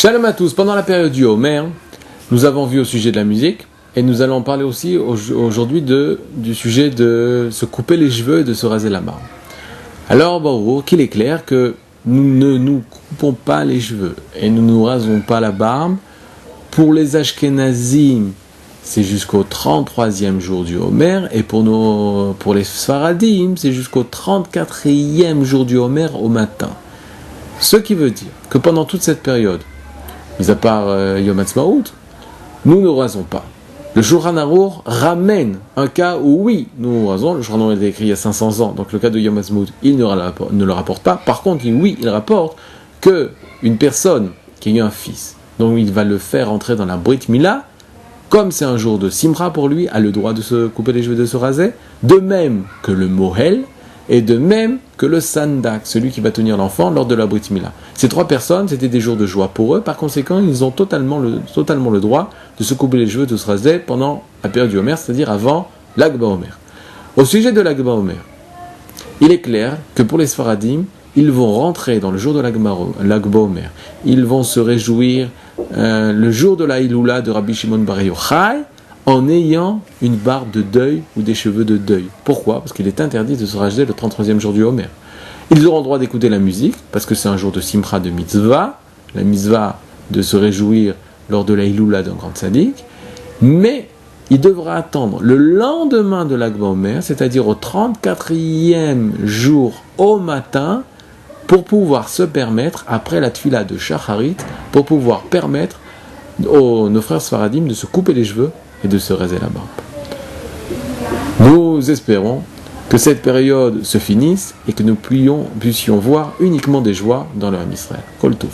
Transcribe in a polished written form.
Shalom à tous, pendant la période du Homer, nous avons vu au sujet de la musique, et nous allons parler aussi aujourd'hui du sujet de se couper les cheveux et de se raser la barbe. Alors, qu'il est clair que nous ne nous coupons pas les cheveux et nous ne nous rasons pas la barbe. Pour les Ashkenazim, c'est jusqu'au 33e jour du Homer, et pour les Sfaradim, c'est jusqu'au 34e jour du Homer au matin. Ce qui veut dire que pendant toute cette période, mis à part Yom Ha'atzmaut, nous ne rasons pas. Le Shulchan Aruch ramène un cas où oui, nous rasons. Le Shulchan Aruch a été écrit il y a 500 ans, donc le cas de Yom Ha'atzmaut, il ne le rapporte pas. Par contre, il rapporte que une personne qui a eu un fils, donc il va le faire entrer dans la Brit Mila, comme c'est un jour de Simra pour lui, a le droit de se couper les cheveux, de se raser, de même que le Mohel, et de même que le Sandak, celui qui va tenir l'enfant lors de la Brit Mila. Ces trois personnes, c'était des jours de joie pour eux, par conséquent, ils ont totalement le droit de se couper les cheveux, de se raser pendant la période du Homer, c'est-à-dire avant l'Ag BaOmer. Au sujet de l'Ag BaOmer, il est clair que pour les Sfaradim, ils vont rentrer dans le jour de l'Ag BaOmer, ils vont se réjouir le jour de la Iloula de Rabbi Shimon Bar Yochai, en ayant une barbe de deuil ou des cheveux de deuil. Pourquoi ? Parce qu'il est interdit de se raser le 33e jour du Homer. Ils auront le droit d'écouter la musique, parce que c'est un jour de Simcha, de mitzvah, la mitzvah de se réjouir lors de la Iloula d'un grand tzaddik, mais il devra attendre le lendemain de l'Ag BaOmer, c'est-à-dire au 34e jour au matin, pour pouvoir se permettre, après la tfila de Shacharit, pour pouvoir permettre nos frères Sfaradim de se couper les cheveux et de se raser la barbe. Nous espérons que cette période se finisse et que nous puissions voir uniquement des joies dans le Ham Israël. Kol Tov.